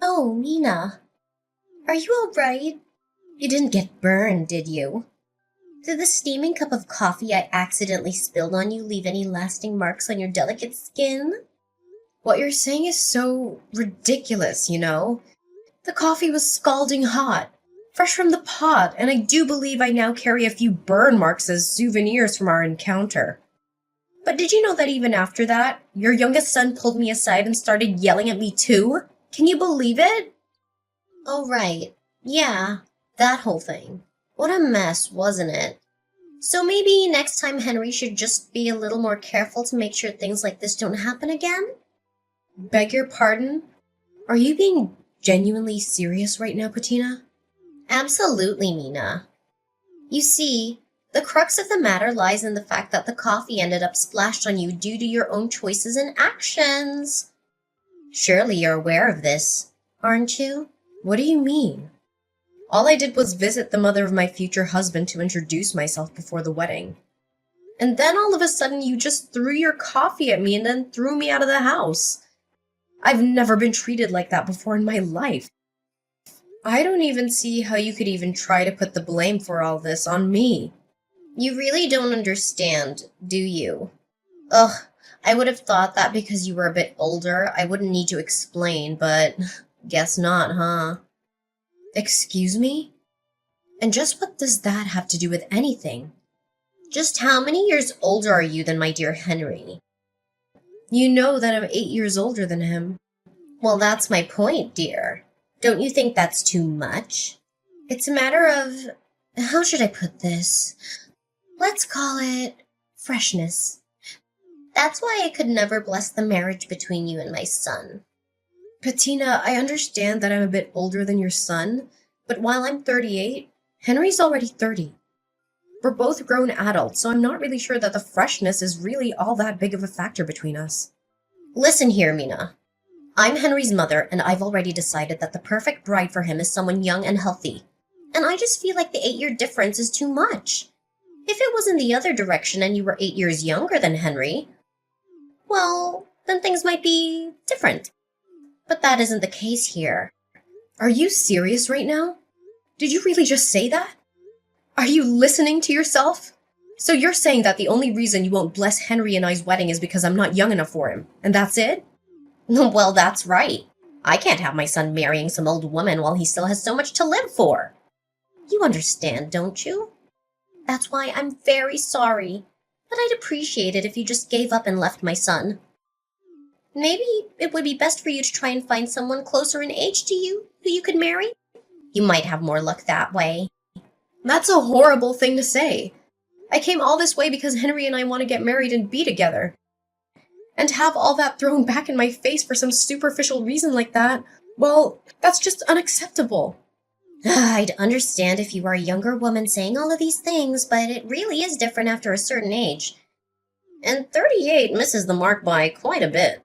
Oh, Mina, are you all right? You didn't get burned, did you? Did the steaming cup of coffee I accidentally spilled on you leave any lasting marks on your delicate skin? What you're saying is so ridiculous, you know? The coffee was scalding hot, fresh from the pot, and I do believe I now carry a few burn marks as souvenirs from our encounter. But did you know that even after that, your youngest son pulled me aside and started yelling at me too? Can you believe it? Oh, right. Yeah, that whole thing. What a mess, wasn't it? So maybe next time Henry should just be a little more careful to make sure things like this don't happen again? Beg your pardon? Are you being genuinely serious right now, Patina? Absolutely, Mina. You see, the crux of the matter lies in the fact that the coffee ended up splashed on you due to your own choices and actions. Surely you're aware of this, aren't you? What do you mean? All I did was visit the mother of my future husband to introduce myself before the wedding. And then all of a sudden you just threw your coffee at me and then threw me out of the house. I've never been treated like that before in my life. I don't even see how you could even try to put the blame for all this on me. You really don't understand, do you? Ugh, I would have thought that because you were a bit older, I wouldn't need to explain, but guess not, huh? Excuse me? And just what does that have to do with anything? Just how many years older are you than my dear Henry? You know that I'm 8 years older than him. Well, that's my point, dear. Don't you think that's too much? It's a matter of, how should I put this? Let's call it freshness. That's why I could never bless the marriage between you and my son. Patina, I understand that I'm a bit older than your son, but while I'm 38, Henry's already 30. We're both grown adults, so I'm not really sure that the freshness is really all that big of a factor between us. Listen here, Mina. I'm Henry's mother, and I've already decided that the perfect bride for him is someone young and healthy. And I just feel like the 8-year difference is too much. If it was in the other direction and you were 8 years younger than Henry, well, then things might be different. But that isn't the case here. Are you serious right now? Did you really just say that? Are you listening to yourself? So you're saying that the only reason you won't bless Henry and I's wedding is because I'm not young enough for him, and that's it? Well, that's right. I can't have my son marrying some old woman while he still has so much to live for. You understand, don't you? That's why I'm very sorry, but I'd appreciate it if you just gave up and left my son. Maybe it would be best for you to try and find someone closer in age to you who you could marry. You might have more luck that way. That's a horrible thing to say. I came all this way because Henry and I want to get married and be together. And to have all that thrown back in my face for some superficial reason like that, well, that's just unacceptable. I'd understand if you were a younger woman saying all of these things, but it really is different after a certain age. And 38 misses the mark by quite a bit.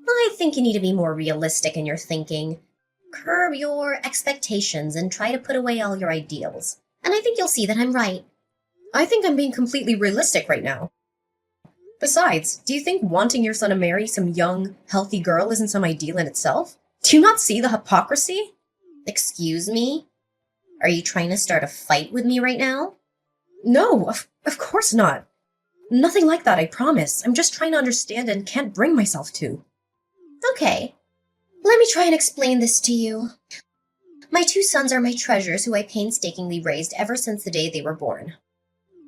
I think you need to be more realistic in your thinking. Curb your expectations and try to put away all your ideals. And I think you'll see that I'm right. I think I'm being completely realistic right now. Besides, do you think wanting your son to marry some young, healthy girl isn't some ideal in itself? Do you not see the hypocrisy? Excuse me? Are you trying to start a fight with me right now? No, of course not. Nothing like that, I promise. I'm just trying to understand and can't bring myself to. Okay. Let me try and explain this to you. My 2 sons are my treasures who I painstakingly raised ever since the day they were born.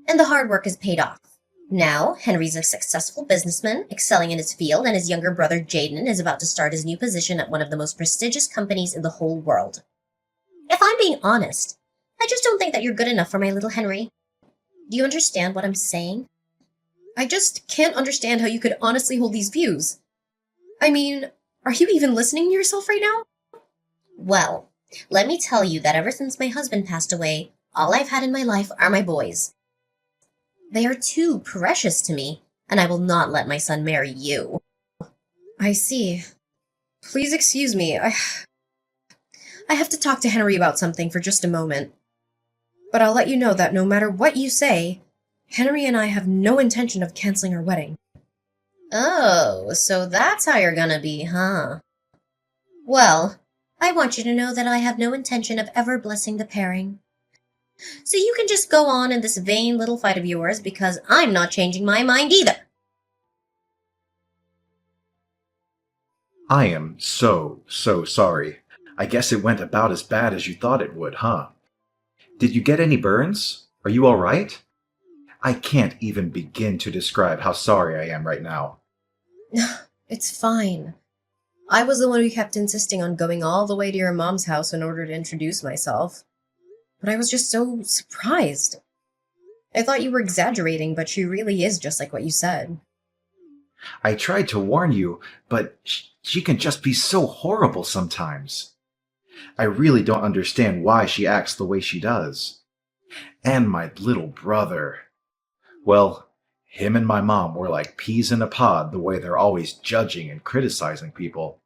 And the hard work has paid off. Now, Henry's a successful businessman, excelling in his field, and his younger brother Jaden is about to start his new position at one of the most prestigious companies in the whole world. If I'm being honest, I just don't think that you're good enough for my little Henry. Do you understand what I'm saying? I just can't understand how you could honestly hold these views. I mean, are you even listening to yourself right now? Well, let me tell you that ever since my husband passed away, all I've had in my life are my boys. They are too precious to me, and I will not let my son marry you. I see. Please excuse me. I have to talk to Henry about something for just a moment. But I'll let you know that no matter what you say, Henry and I have no intention of canceling our wedding. Oh, so that's how you're gonna be, huh? Well, I want you to know that I have no intention of ever blessing the pairing. So you can just go on in this vain little fight of yours because I'm not changing my mind either. I am so sorry. I guess it went about as bad as you thought it would, huh? Did you get any burns? Are you alright? I can't even begin to describe how sorry I am right now. It's fine. I was the one who kept insisting on going all the way to your mom's house in order to introduce myself. But I was just so surprised. I thought you were exaggerating, but she really is just like what you said. I tried to warn you, but she can just be so horrible sometimes. I really don't understand why she acts the way she does. And my little brother. Well, him and my mom were like peas in a pod the way they're always judging and criticizing people.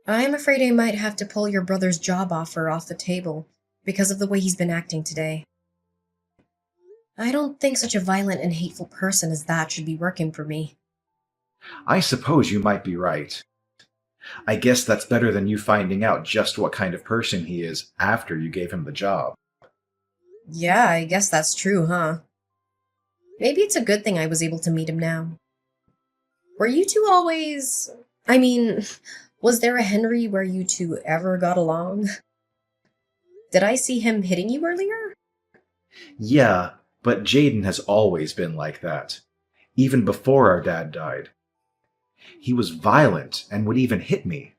I'm afraid I might have to pull your brother's job offer off the table because of the way he's been acting today. I don't think such a violent and hateful person as that should be working for me. I suppose you might be right. I guess that's better than you finding out just what kind of person he is after you gave him the job. Yeah, I guess that's true, huh? Maybe it's a good thing I was able to meet him now. Were you two always... I mean, was there a Henry where you two ever got along? Did I see him hitting you earlier? Yeah, but Jaden has always been like that, even before our dad died. He was violent and would even hit me.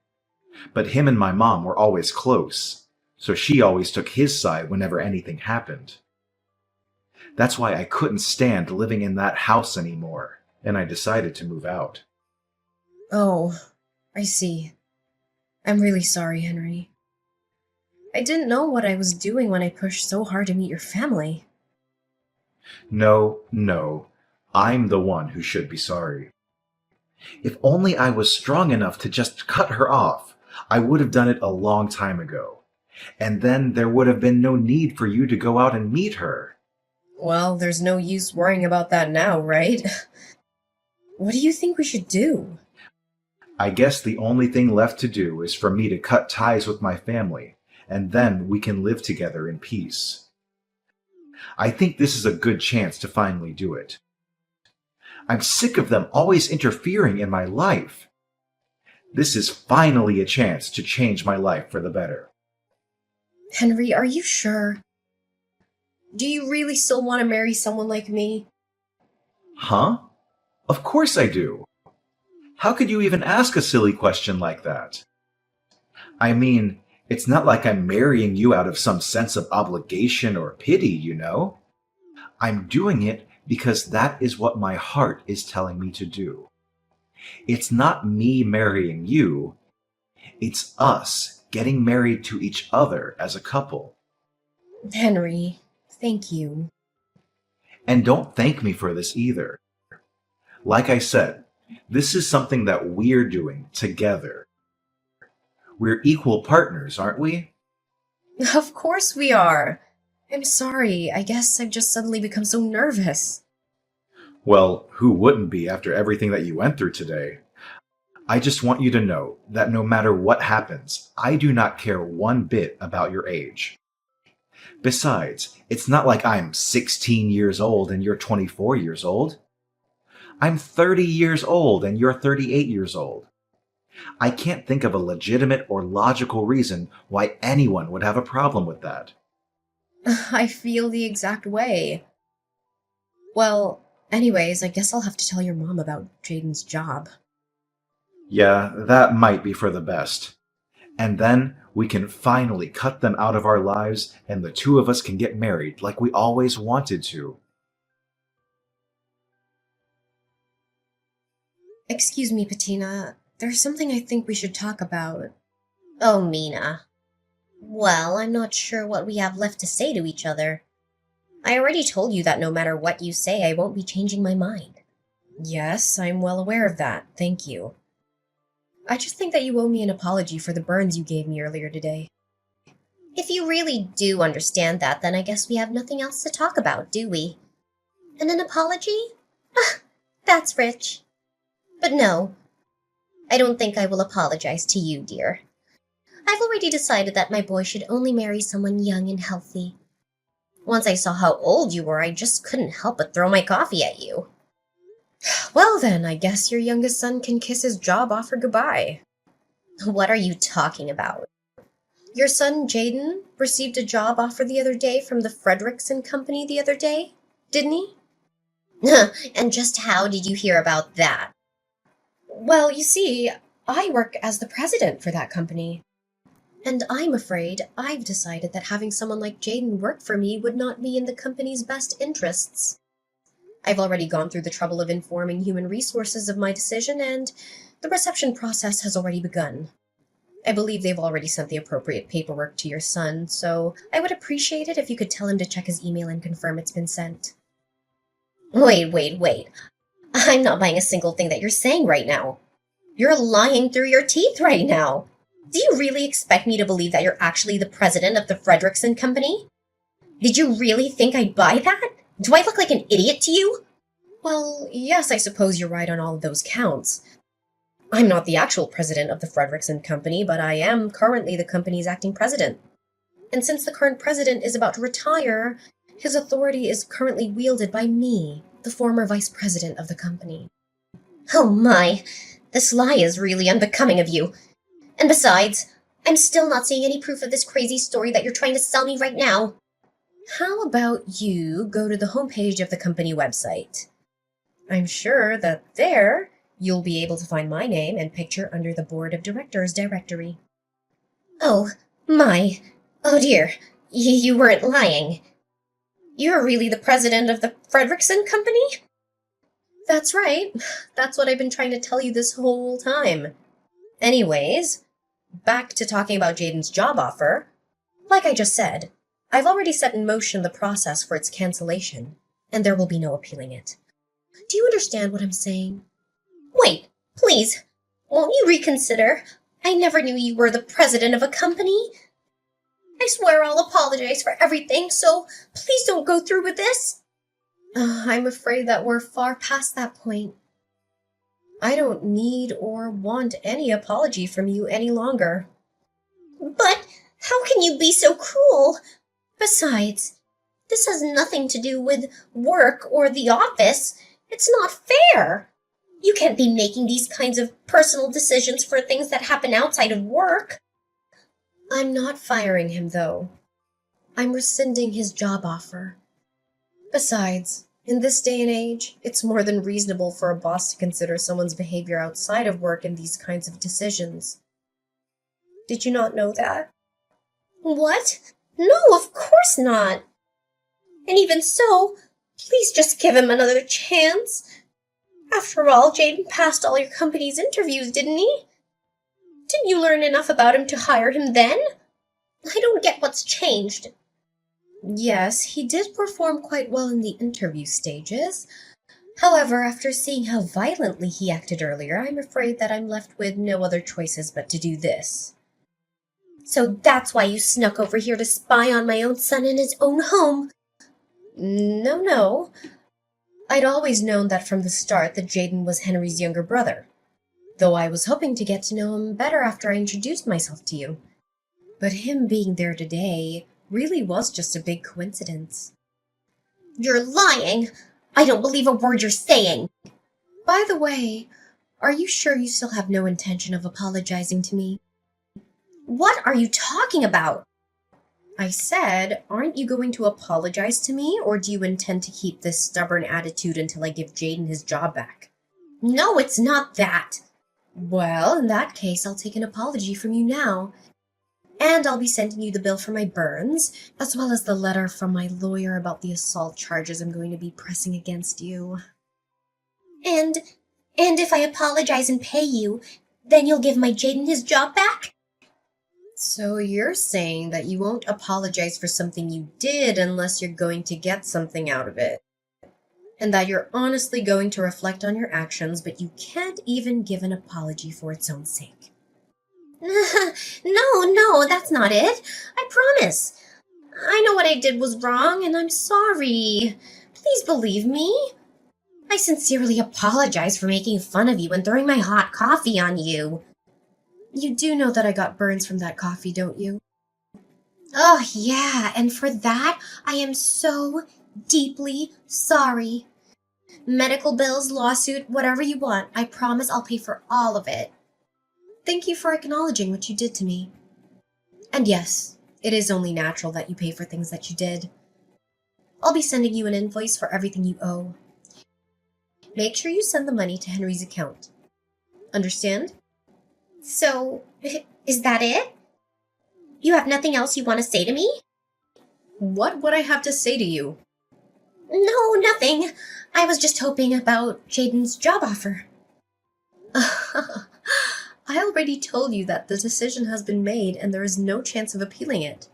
But him and my mom were always close, so she always took his side whenever anything happened. That's why I couldn't stand living in that house anymore, and I decided to move out. Oh, I see. I'm really sorry, Henry. I didn't know what I was doing when I pushed so hard to meet your family. No, I'm the one who should be sorry. If only I was strong enough to just cut her off, I would have done it a long time ago. And then there would have been no need for you to go out and meet her. Well, there's no use worrying about that now, right? What do you think we should do? I guess the only thing left to do is for me to cut ties with my family, and then we can live together in peace. I think this is a good chance to finally do it. I'm sick of them always interfering in my life. This is finally a chance to change my life for the better. Henry, are you sure? Do you really still want to marry someone like me? Huh? Of course I do. How could you even ask a silly question like that? I mean, it's not like I'm marrying you out of some sense of obligation or pity, you know? I'm doing it because that is what my heart is telling me to do. It's not me marrying you. It's us getting married to each other as a couple. Henry, thank you. And don't thank me for this either. Like I said, this is something that we're doing together. We're equal partners, aren't we? Of course we are. I'm sorry. I guess I've just suddenly become so nervous. Well, who wouldn't be after everything that you went through today? I just want you to know that no matter what happens, I do not care one bit about your age. Besides, it's not like I'm 16 years old and you're 24 years old. I'm 30 years old and you're 38 years old. I can't think of a legitimate or logical reason why anyone would have a problem with that. I feel the exact way. Well, anyways, I guess I'll have to tell your mom about Jaden's job. Yeah, that might be for the best. And then we can finally cut them out of our lives and the two of us can get married like we always wanted to. Excuse me, Patina. There's something I think we should talk about. Oh, Mina. Well, I'm not sure what we have left to say to each other. I already told you that no matter what you say, I won't be changing my mind. Yes, I'm well aware of that. Thank you. I just think that you owe me an apology for the burns you gave me earlier today. If you really do understand that, then I guess we have nothing else to talk about, do we? And an apology? Ah, that's rich. But no, I don't think I will apologize to you, dear. I've already decided that my boy should only marry someone young and healthy. Once I saw how old you were, I just couldn't help but throw my coffee at you. Well then, I guess your youngest son can kiss his job offer goodbye. What are you talking about? Your son Jaden received a job offer the other day from the Frederickson Company the other day, didn't he? And just how did you hear about that? Well, you see, I work as the president for that company. And I'm afraid I've decided that having someone like Jaden work for me would not be in the company's best interests. I've already gone through the trouble of informing human resources of my decision, and the reception process has already begun. I believe they've already sent the appropriate paperwork to your son, so I would appreciate it if you could tell him to check his email and confirm it's been sent. Wait. I'm not buying a single thing that you're saying right now. You're lying through your teeth right now. Do you really expect me to believe that you're actually the president of the Frederickson Company? Did you really think I'd buy that? Do I look like an idiot to you? Well, yes, I suppose you're right on all of those counts. I'm not the actual president of the Frederickson Company, but I am currently the company's acting president. And since the current president is about to retire, his authority is currently wielded by me, the former vice president of the company. Oh my, this lie is really unbecoming of you. And besides, I'm still not seeing any proof of this crazy story that you're trying to sell me right now. How about you go to the homepage of the company website? I'm sure that there you'll be able to find my name and picture under the board of directors directory. Oh, my. Oh dear, you weren't lying. You're really the president of the Frederickson Company? That's right. That's what I've been trying to tell you this whole time. Anyways, back to talking about Jaden's job offer. Like I just said, I've already set in motion the process for its cancellation, and there will be no appealing it. Do you understand what I'm saying? Wait, please, won't you reconsider? I never knew you were the president of a company. I swear I'll apologize for everything, so please don't go through with this. I'm afraid that we're far past that point. I don't need or want any apology from you any longer. But how can you be so cruel? Besides, this has nothing to do with work or the office. It's not fair. You can't be making these kinds of personal decisions for things that happen outside of work. I'm not firing him, though. I'm rescinding his job offer. Besides, in this day and age, it's more than reasonable for a boss to consider someone's behavior outside of work in these kinds of decisions. Did you not know that? What? No, of course not. And even so, please just give him another chance. After all, Jaden passed all your company's interviews, didn't he? Didn't you learn enough about him to hire him then? I don't get what's changed. Yes, he did perform quite well in the interview stages. However, after seeing how violently he acted earlier, I'm afraid that I'm left with no other choices but to do this. So that's why you snuck over here to spy on my own son in his own home? No. I'd always known that from the start that Jaden was Henry's younger brother, though I was hoping to get to know him better after I introduced myself to you. But him being there today really was just a big coincidence. You're lying! I don't believe a word you're saying! By the way, are you sure you still have no intention of apologizing to me? What are you talking about? I said, aren't you going to apologize to me, or do you intend to keep this stubborn attitude until I give Jaden his job back? No, it's not that. Well, in that case, I'll take an apology from you now. And I'll be sending you the bill for my burns, as well as the letter from my lawyer about the assault charges I'm going to be pressing against you. And if I apologize and pay you, then you'll give my Jaden his job back? So you're saying that you won't apologize for something you did unless you're going to get something out of it. And that you're honestly going to reflect on your actions, but you can't even give an apology for its own sake. No, that's not it. I promise. I know what I did was wrong, and I'm sorry. Please believe me. I sincerely apologize for making fun of you and throwing my hot coffee on you. You do know that I got burns from that coffee, don't you? Oh, yeah, and for that, I am so deeply sorry. Medical bills, lawsuit, whatever you want, I promise I'll pay for all of it. Thank you for acknowledging what you did to me. And yes, it is only natural that you pay for things that you did. I'll be sending you an invoice for everything you owe. Make sure you send the money to Henry's account. Understand? So, is that it? You have nothing else you want to say to me? What would I have to say to you? No, nothing. I was just hoping about Jaden's job offer. I already told you that the decision has been made and there is no chance of appealing it.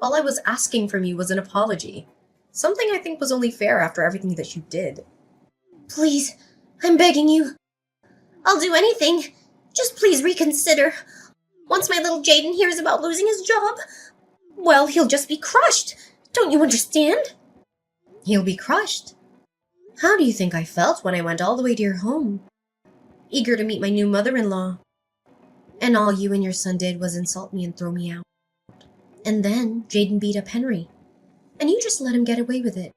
All I was asking from you was an apology. Something I think was only fair after everything that you did. Please, I'm begging you. I'll do anything. Just please reconsider. Once my little Jaden hears about losing his job, well, he'll just be crushed. Don't you understand? He'll be crushed. How do you think I felt when I went all the way to your home? Eager to meet my new mother-in-law. And all you and your son did was insult me and throw me out. And then Jaden beat up Henry. And you just let him get away with it.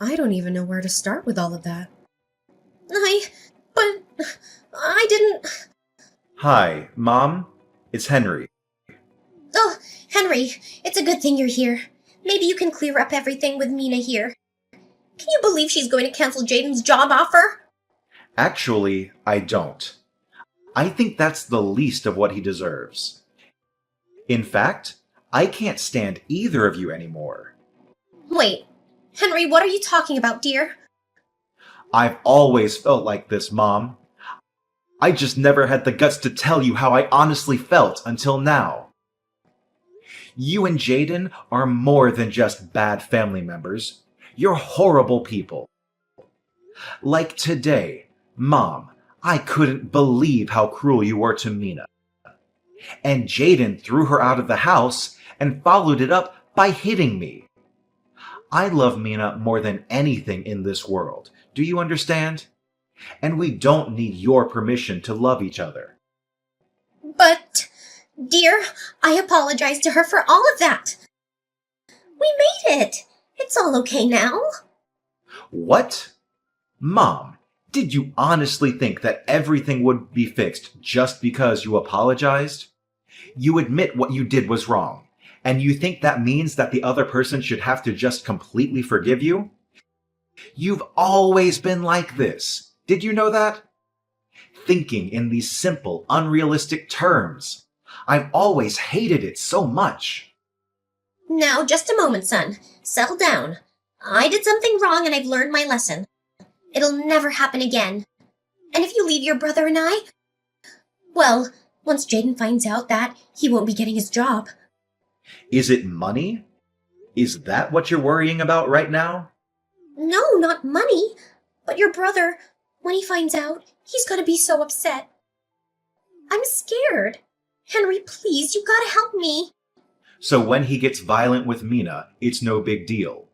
I don't even know where to start with all of that. But I didn't... Hi, Mom. It's Henry. Oh, Henry, it's a good thing you're here. Maybe you can clear up everything with Mina here. Can you believe she's going to cancel Jaden's job offer? Actually, I don't. I think that's the least of what he deserves. In fact, I can't stand either of you anymore. Wait, Henry, what are you talking about, dear? I've always felt like this, Mom. I just never had the guts to tell you how I honestly felt until now. You and Jaden are more than just bad family members. You're horrible people. Like today, Mom, I couldn't believe how cruel you were to Mina. And Jaden threw her out of the house and followed it up by hitting me. I love Mina more than anything in this world. Do you understand? And we don't need your permission to love each other. But, dear, I apologize to her for all of that. We made it. It's all okay now. What? Mom, did you honestly think that everything would be fixed just because you apologized? You admit what you did was wrong, and you think that means that the other person should have to just completely forgive you? You've always been like this. Did you know that? Thinking in these simple, unrealistic terms. I've always hated it so much. Now, just a moment, son. Settle down. I did something wrong and I've learned my lesson. It'll never happen again. And if you leave your brother and I, well, once Jaden finds out that, he won't be getting his job. Is it money? Is that what you're worrying about right now? No, not money. But your brother, when he finds out, he's gonna be so upset. I'm scared. Henry, please, you gotta help me. So when he gets violent with Mina, it's no big deal.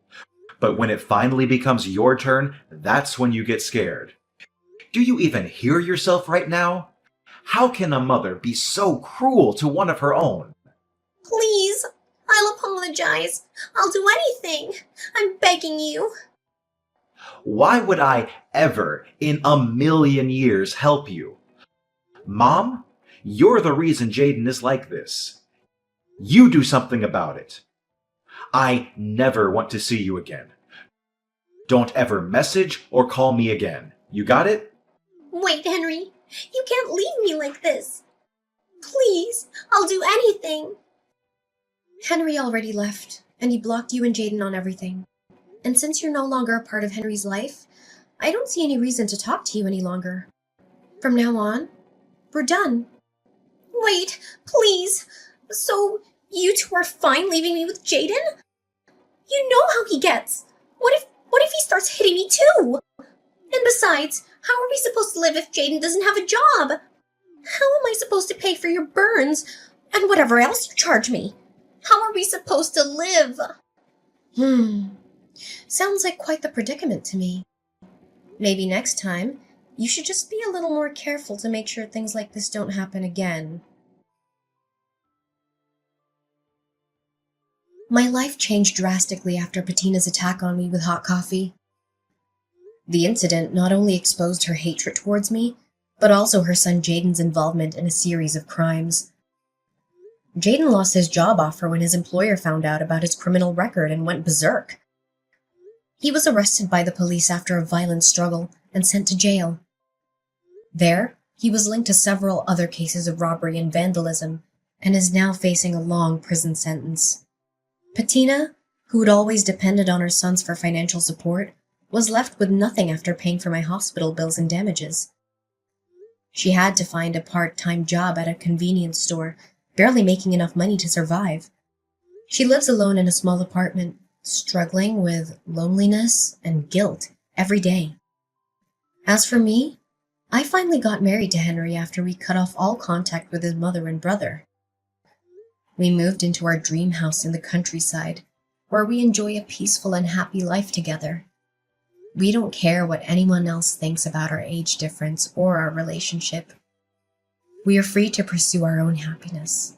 But when it finally becomes your turn, that's when you get scared. Do you even hear yourself right now? How can a mother be so cruel to one of her own? Please, I'll apologize. I'll do anything. I'm begging you. Why would I ever in a million years help you? Mom, you're the reason Jaden is like this. You do something about it. I never want to see you again. Don't ever message or call me again. You got it? Wait, Henry. You can't leave me like this. Please, I'll do anything. Henry already left, and he blocked you and Jaden on everything. And since you're no longer a part of Henry's life, I don't see any reason to talk to you any longer. From now on, we're done. Wait, please. So, you two are fine leaving me with Jaden? You know how he gets. What if he starts hitting me too? And besides, how are we supposed to live if Jaden doesn't have a job? How am I supposed to pay for your burns and whatever else you charge me? How are we supposed to live? Sounds like quite the predicament to me. Maybe next time, You should just be a little more careful to make sure things like this don't happen again. My life changed drastically after Patina's attack on me with hot coffee. The incident not only exposed her hatred towards me, but also her son Jaden's involvement in a series of crimes. Jaden lost his job offer when his employer found out about his criminal record and went berserk. He was arrested by the police after a violent struggle and sent to jail. There, he was linked to several other cases of robbery and vandalism and is now facing a long prison sentence. Patina, who had always depended on her sons for financial support, was left with nothing after paying for my hospital bills and damages. She had to find a part-time job at a convenience store, barely making enough money to survive. She lives alone in a small apartment, struggling with loneliness and guilt every day. As for me, I finally got married to Henry after we cut off all contact with his mother and brother. We moved into our dream house in the countryside, where we enjoy a peaceful and happy life together. We don't care what anyone else thinks about our age difference or our relationship. We are free to pursue our own happiness.